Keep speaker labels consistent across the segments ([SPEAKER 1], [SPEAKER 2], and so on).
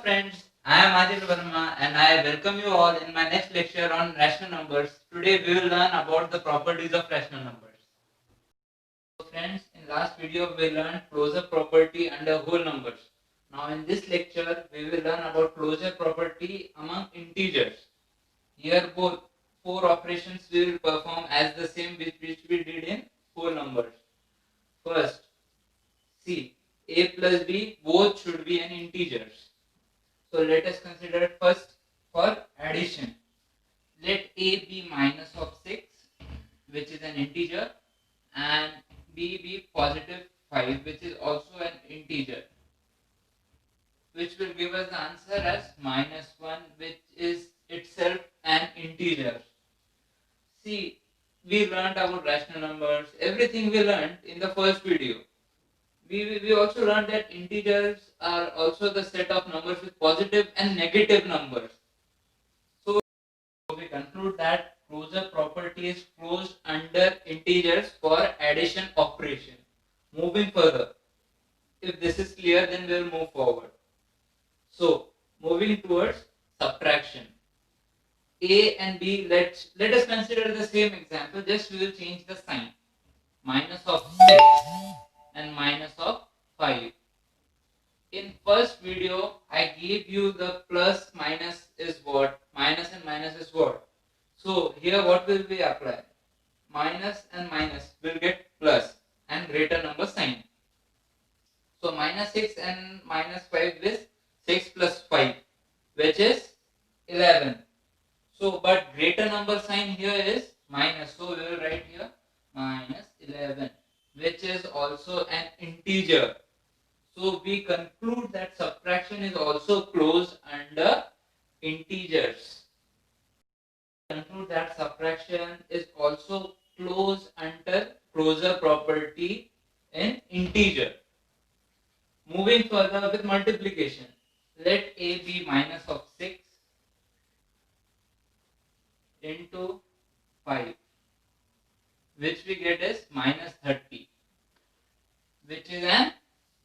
[SPEAKER 1] friends, I am Adil Verma and I welcome you all in my next lecture on rational numbers. Today we will learn about the properties of rational numbers. So friends, in last video we learned closure property under whole numbers. Now in this lecture we will learn about closure property among integers. Here both four operations we will perform as the same which we did in whole numbers. First, see, a plus b both should be an integers. So let us consider first for addition. Let a be minus of 6, which is an integer, and b be positive 5, which is also an integer, which will give us the answer as minus 1, which is itself an integer. See, we learned about rational numbers, everything we learned in the first video. We also learned that integers are also the set of numbers with positive and negative numbers. So we conclude that closure property is closed under integers for addition operation. Moving further, if this is clear, then we will move forward. So moving towards subtraction. A and B, let us consider the same example, just we will change the sign. Minus of 6 and minus of 5. In first video, I gave you the plus minus is what, minus and minus is what. So here what will we apply? Minus and minus will get plus and greater number sign. So minus 6 and minus 5 is 6 plus 5, which is 11. So but greater number sign here is minus. So we will write here minus 11, which is also an integer. So we conclude that subtraction is also closed under integers. Conclude that subtraction is also closed under closure property in integer. Moving further with multiplication. Let a be minus of 6 into 5, which we get is minus 30, which is an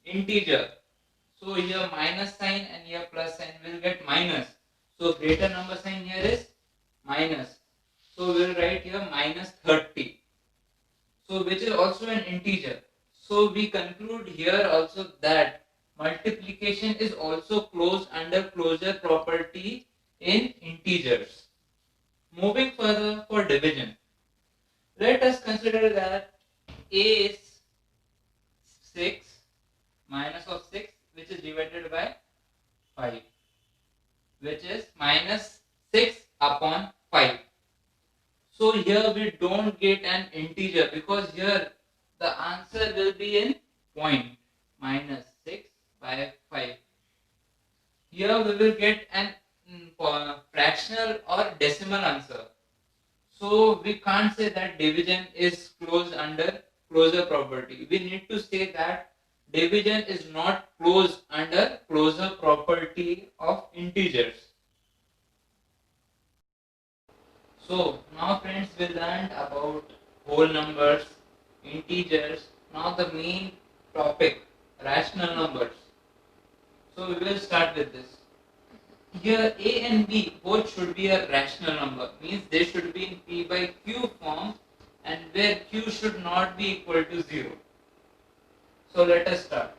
[SPEAKER 1] integer. So here minus sign and here plus sign will get minus. So greater number sign here is minus. So we will write here minus 30. So which is also an integer. So we conclude here also that multiplication is also closed under closure property in integers. Moving further for division. Let us consider that a is 6 minus of 6, which is divided by 5, which is minus 6 upon 5. So here we don't get an integer because here the answer will be in point, minus 6 by 5. Here we will get an fractional or decimal answer. So we can't say that division is closed under closure property. We need to say that division is not closed under closure property of integers. So now friends, we learned about whole numbers, integers. Now the main topic, rational numbers. So we will start with this. Here a and b both should be a rational number, means they should be in p by q form, and where q should not be equal to 0. So let us start.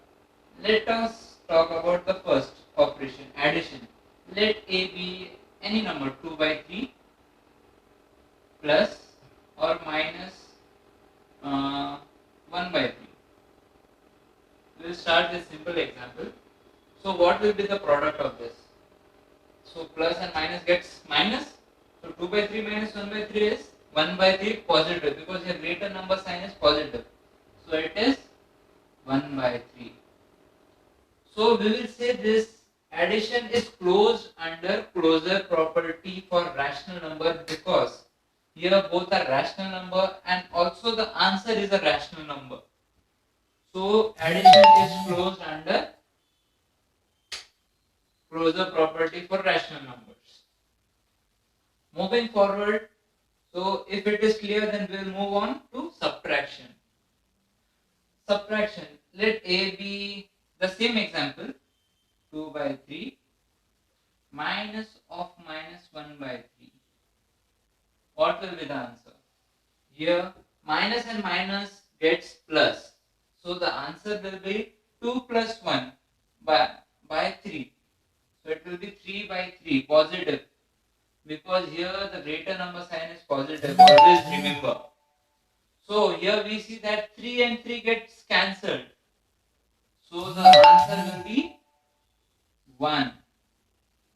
[SPEAKER 1] Let us talk about the first operation, addition. Let a be any number 2 by 3 plus or minus 1 by 3. We will start this simple example. So what will be the product of this? So plus and minus gets minus. So 2 by 3 minus 1 by 3 is 1 by 3 positive, because your greater number sign is positive. So it is 1 by 3. So we will say this addition is closed under closure property for rational number, because here both are rational number and also the answer is a rational number. So addition is closed under closure property for rational numbers. Moving forward, so if it is clear, then we will move on to subtraction. Subtraction, let a be the same example, 2 by 3 minus of minus 1 by 3. What will be the answer? Here minus and minus gets plus. So the answer will be 2 plus 1 by 3. So it will be 3 by 3 positive. Because here the greater number sign is positive. Always remember. So here we see that 3 and 3 gets cancelled. So the answer will be 1.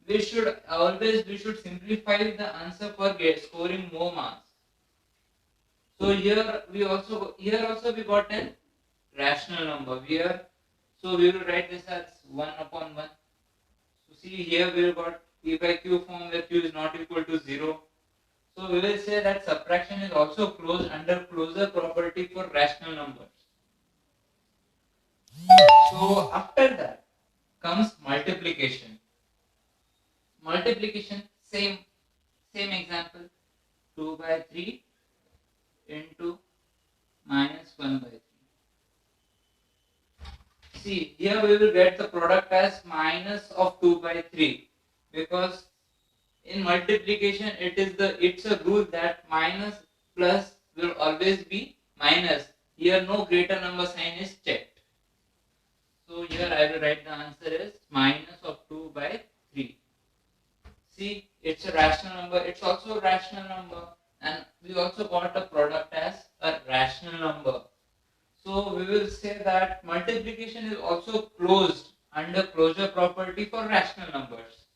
[SPEAKER 1] We should simplify the answer for scoring more marks. So here also we got an rational number here. So we will write this as 1 upon 1. So see here we got p by q form where q is not equal to 0. So we will say that subtraction is also closed under closure property for rational numbers. So after that comes multiplication. Multiplication, same example, 2 by 3 into minus 1 by 3. See, here we will get the product as minus of 2 by 3 because in multiplication it's a rule that minus plus will always be minus. Here no greater number sign is checked. So here I will write the answer is minus of 2 by 3. See, it's a rational number, it's also a rational number, and we also got a product as a rational number. So we will say that multiplication is also closed under closure property for rational numbers.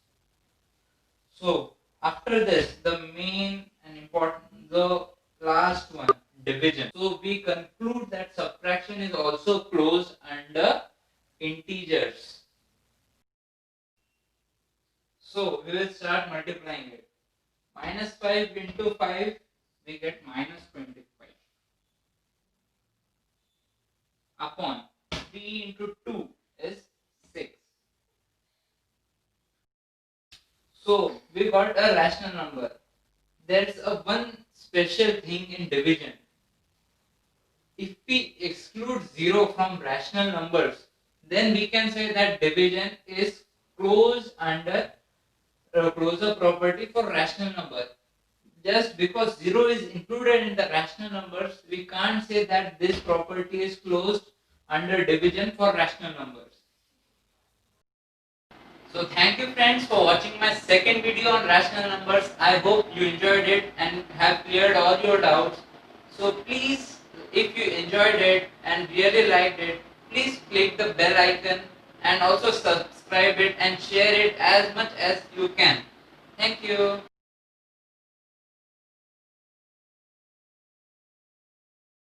[SPEAKER 1] So after this, the main and important, the last one, division. So we conclude that subtraction is also closed under integers. So we will start multiplying it. Minus 5 into 5, we get minus 25. Upon 3 into 2 is 6. So we got a rational number. There's a one special thing in division. If we exclude 0 from rational numbers, then we can say that division is closed under closure property for rational number. Just because 0 is included in the rational numbers, we can't say that this property is closed under division for rational numbers. So thank you friends for watching my second video on rational numbers. I hope you enjoyed it and have cleared all your doubts. So please, if you enjoyed it and really liked it, please click the bell icon and also subscribe it and share it as much as you can. Thank you.